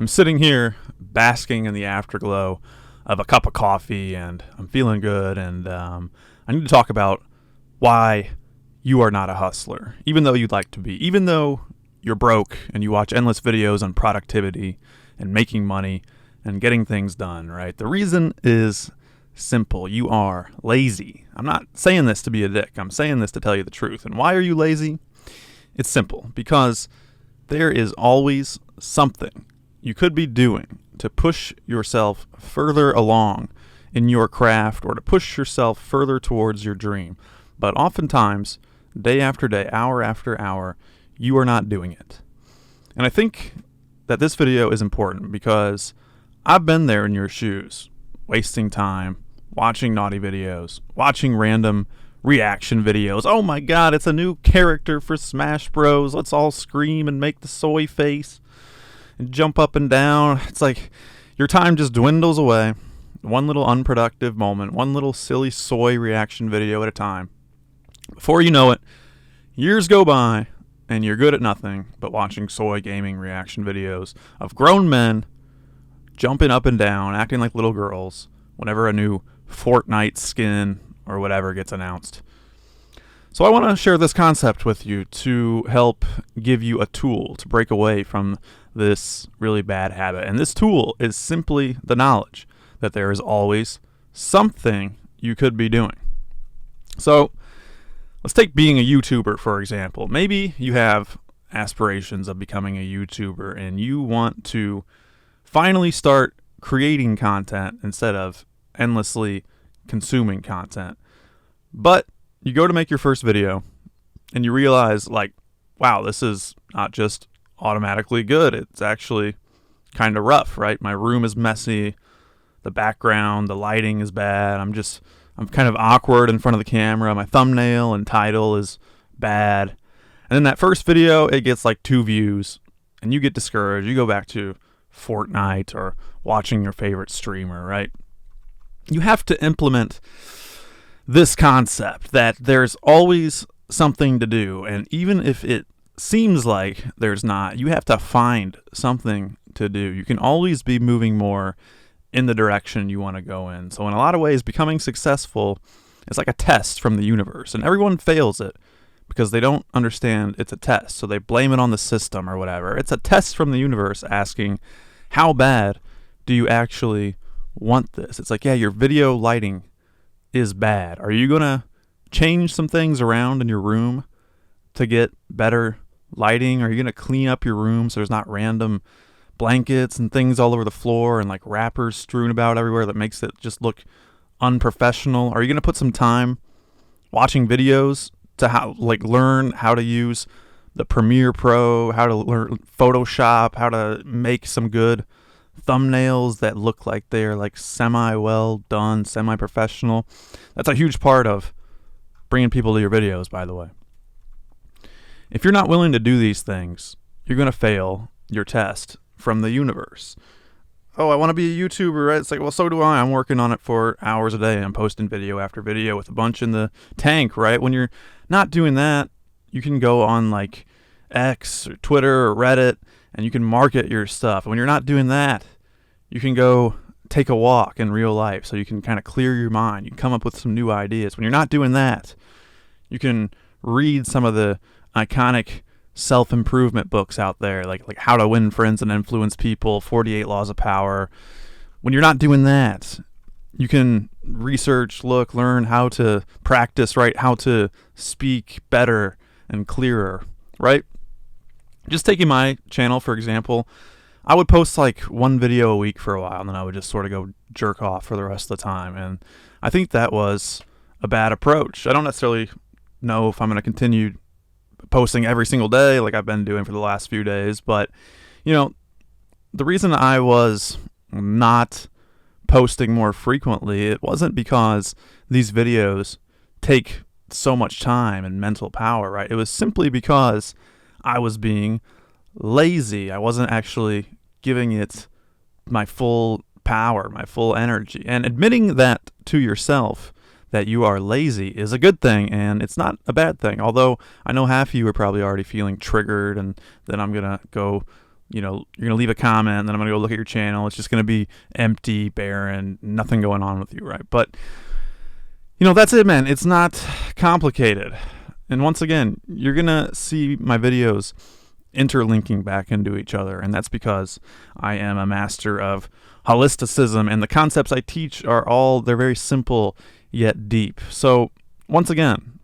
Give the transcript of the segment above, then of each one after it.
I'm sitting here basking in the afterglow of a cup of coffee, and I'm feeling good. And I need to talk about why you are not a hustler, even though you'd like to be, even though you're broke and you watch endless videos on productivity and making money and getting things done, right? The reason is simple. You are lazy. I'm not saying this to be a dick. I'm saying this to tell you the truth. And why are you lazy? It's simple. Because there is always something you could be doing to push yourself further along in your craft or to push yourself further towards your dream. But oftentimes, day after day, hour after hour, you are not doing it. And I think that this video is important because I've been there in your shoes, wasting time, watching naughty videos, watching random reaction videos. Oh my god, it's a new character for Smash Bros. Let's all scream and make the soy face and jump up and down. It's like your time just dwindles away. One little unproductive moment, one little silly soy reaction video at a time. Before you know it, years go by and you're good at nothing but watching soy gaming reaction videos of grown men jumping up and down, acting like little girls whenever a new Fortnite skin or whatever gets announced. So I want to share this concept with you to help give you a tool to break away from this really bad habit. And this tool is simply the knowledge that there is always something you could be doing. So let's take being a YouTuber, for example. Maybe you have aspirations of becoming a YouTuber and you want to finally start creating content instead of endlessly consuming content. But you go to make your first video and you realize, like, wow, this is not just automatically good. It's actually kind of rough, right? My room is messy. The background, the lighting is bad. I'm kind of awkward in front of the camera. My thumbnail and title is bad. And then that first video, it gets like 2 views and you get discouraged. You go back to Fortnite or watching your favorite streamer, right? You have to implement this concept that there's always something to do. And even if it seems like there's not, you have to find something to do. You can always be moving more in the direction you want to go in. So in a lot of ways, becoming successful is like a test from the universe. And everyone fails it because they don't understand it's a test. So they blame it on the system or whatever. It's a test from the universe asking, how bad do you actually want this? It's like, yeah, your video lighting is bad. Are you going to change some things around in your room to get better lighting? Are you going to clean up your room so there's not random blankets and things all over the floor and like wrappers strewn about everywhere that makes it just look unprofessional? Are you going to put some time watching videos to learn how to use the Premiere Pro, how to learn Photoshop, how to make some good thumbnails that look like they're like semi-well done, semi-professional? That's a huge part of bringing people to your videos, by the way. If you're not willing to do these things, you're going to fail your test from the universe. Oh, I want to be a YouTuber, right? It's like, well, so do I. I'm working on it for hours a day. I'm posting video after video with a bunch in the tank, right? When you're not doing that, you can go on like X or Twitter or Reddit and you can market your stuff. When you're not doing that, you can go take a walk in real life so you can kind of clear your mind. You can come up with some new ideas. When you're not doing that, you can read some of the iconic self-improvement books out there, like How to Win Friends and Influence People, 48 Laws of Power. When you're not doing that, you can research, learn how to practice, right? How to speak better and clearer, right? Just taking my channel, for example, I would post like 1 video a week for a while, and then I would just sort of go jerk off for the rest of the time. And I think that was a bad approach. I don't necessarily know if I'm going to continue posting every single day like I've been doing for the last few days, but you know, the reason I was not posting more frequently, it wasn't because these videos take so much time and mental power, right? It was simply because I was being lazy. I wasn't actually giving it my full power, my full energy. And admitting that to yourself, that you are lazy, is a good thing, and it's not a bad thing. Although I know half of you are probably already feeling triggered and then I'm going to go you're going to leave a comment, and then I'm going to go look at your channel. It's just going to be empty, barren, nothing going on with you, right? But, that's it, man. It's not complicated. And once again, you're going to see my videos interlinking back into each other, and that's because I am a master of holisticism, and the concepts I teach they're very simple yet deep. So once again,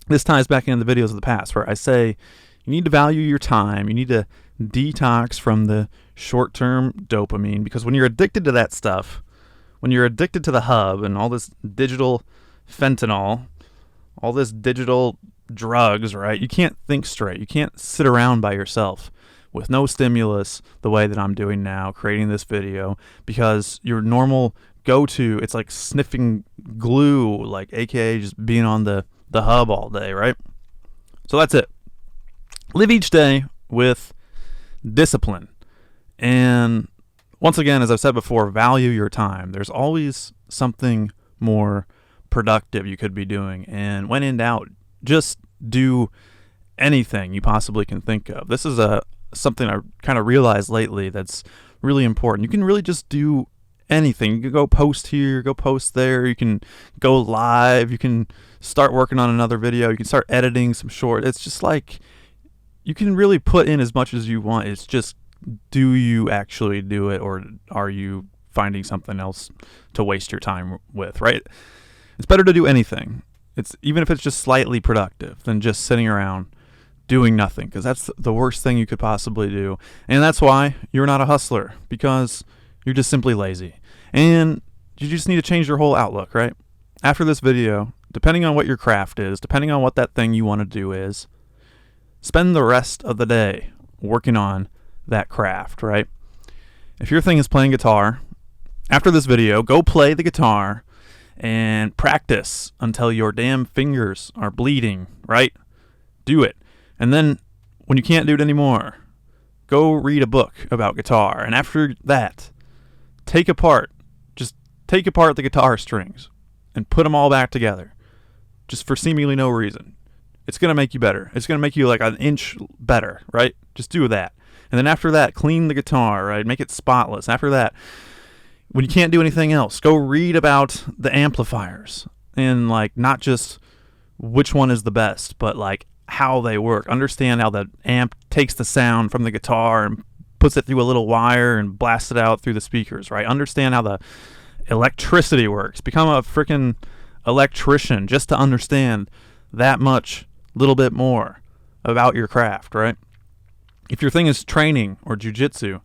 this ties back into the videos of the past where I say you need to value your time, you need to detox from the short-term dopamine, because when you're addicted to that stuff, when you're addicted to the hub and all this digital fentanyl, all this digital drugs, right? You can't think straight. You can't sit around by yourself with no stimulus the way that I'm doing now, creating this video, because your normal go-to, it's like sniffing glue, like aka just being on the hub all day, right? So that's it. Live each day with discipline. And once again, as I've said before, value your time. There's always something more productive you could be doing. And when in doubt, just do anything you possibly can think of. This is something I kind of realized lately that's really important. You can really just do anything. You can go post here, go post there. You can go live. You can start working on another video. You can start editing some short. It's just like you can really put in as much as you want. It's just, do you actually do it, or are you finding something else to waste your time with, right? It's better to do anything. Even if it's just slightly productive than just sitting around doing nothing, because that's the worst thing you could possibly do. And that's why you're not a hustler, because you're just simply lazy. And you just need to change your whole outlook, right? After this video, depending on what your craft is, depending on what that thing you want to do is, spend the rest of the day working on that craft, right? If your thing is playing guitar, after this video, go play the guitar and practice until your damn fingers are bleeding, right? Do it. And then when you can't do it anymore, go read a book about guitar. And after that, take apart the guitar strings and put them all back together, just for seemingly no reason. It's going to make you better. It's going to make you like an inch better, right? Just do that. And then after that, clean the guitar, right? Make it spotless. After that, when you can't do anything else, go read about the amplifiers, and like not just which one is the best, but like how they work. Understand how the amp takes the sound from the guitar and puts it through a little wire and blasts it out through the speakers, right? Understand how the electricity works. Become a freaking electrician just to understand that much, little bit more about your craft, right? If your thing is training or jujitsu,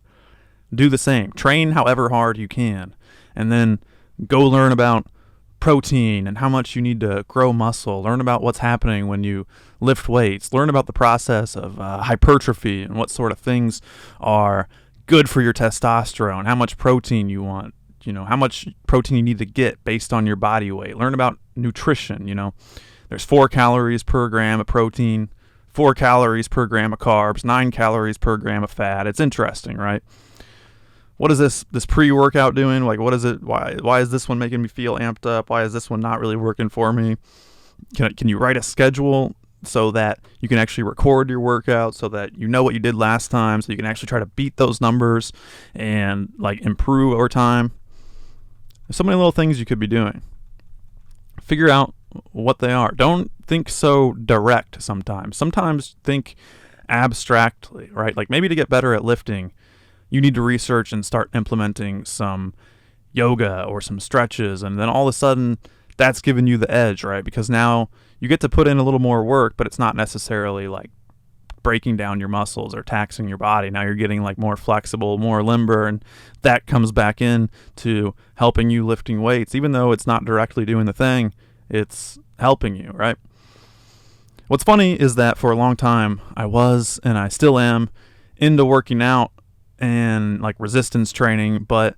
do the same. Train however hard you can, and then go learn about protein and how much you need to grow muscle. Learn about what's happening when you lift weights. Learn about the process of hypertrophy and what sort of things are good for your testosterone, how much protein you want, how much protein you need to get based on your body weight. Learn about nutrition. There's 4 calories per gram of protein, 4 calories per gram of carbs, 9 calories per gram of fat. It's interesting, right? What is this pre-workout doing? Like, what is it? Why is this one making me feel amped up? Why is this one not really working for me? Can you write a schedule so that you can actually record your workout, so that you know what you did last time, so you can actually try to beat those numbers and like improve over time? There's so many little things you could be doing. Figure out what they are. Don't think so direct sometimes. Sometimes think abstractly, right? Like maybe to get better at lifting, you need to research and start implementing some yoga or some stretches, and then all of a sudden that's giving you the edge, right? Because now you get to put in a little more work, but it's not necessarily like breaking down your muscles or taxing your body. Now you're getting like more flexible, more limber, and that comes back in to helping you lifting weights. Even though it's not directly doing the thing, it's helping you, right? What's funny is that for a long time I was, and I still am, into working out and like resistance training, but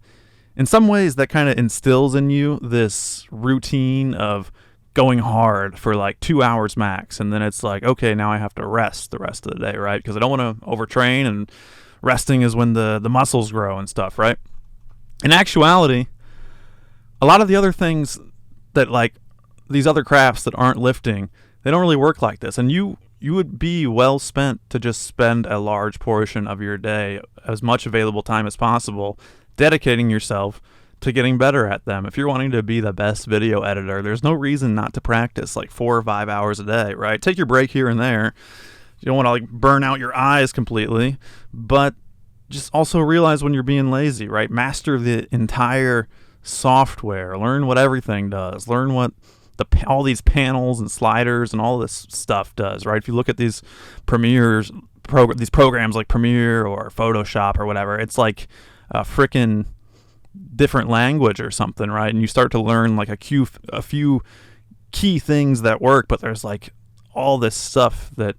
in some ways that kind of instills in you this routine of going hard for like 2 hours max, and then it's like, okay, now I have to rest the rest of the day, right? Because I don't want to overtrain, and resting is when the muscles grow and stuff, right? In actuality, a lot of the other things that like these other crafts that aren't lifting, they don't really work like this. And you you would be well spent to just spend a large portion of your day, as much available time as possible, dedicating yourself to getting better at them. If you're wanting to be the best video editor, there's no reason not to practice like 4 or 5 hours a day, right? Take your break here and there. You don't want to like burn out your eyes completely, but just also realize when you're being lazy, right? Master the entire software. Learn what everything does. Learn what all these panels and sliders and all this stuff does, right? If you look at these these programs like Premiere or Photoshop or whatever, it's like a frickin' different language or something, right? And you start to learn like a few key things that work, but there's like all this stuff that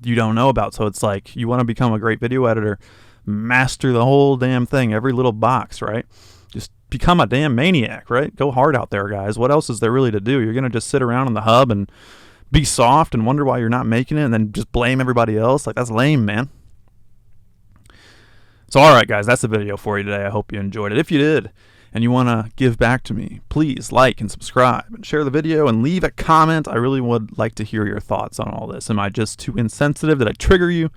you don't know about. So it's like, you want to become a great video editor, master the whole damn thing, every little box, right? Just become a damn maniac, right? Go hard out there, guys. What else is there really to do? You're going to just sit around in the hub and be soft and wonder why you're not making it and then just blame everybody else. Like, that's lame, man. So, all right, guys, that's the video for you today. I hope you enjoyed it. If you did and you want to give back to me, please like and subscribe and share the video and leave a comment. I really would like to hear your thoughts on all this. Am I just too insensitive? Did I trigger you?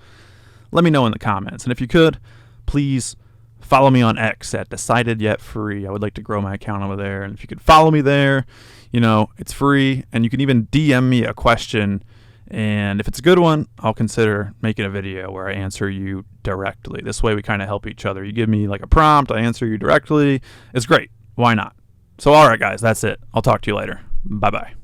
Let me know in the comments. And if you could, please follow me on X at DecidedYetFree. I would like to grow my account over there. And if you could follow me there, you know, it's free. And you can even DM me a question. And if it's a good one, I'll consider making a video where I answer you directly. This way we kind of help each other. You give me like a prompt, I answer you directly. It's great. Why not? So all right, guys, that's it. I'll talk to you later. Bye-bye.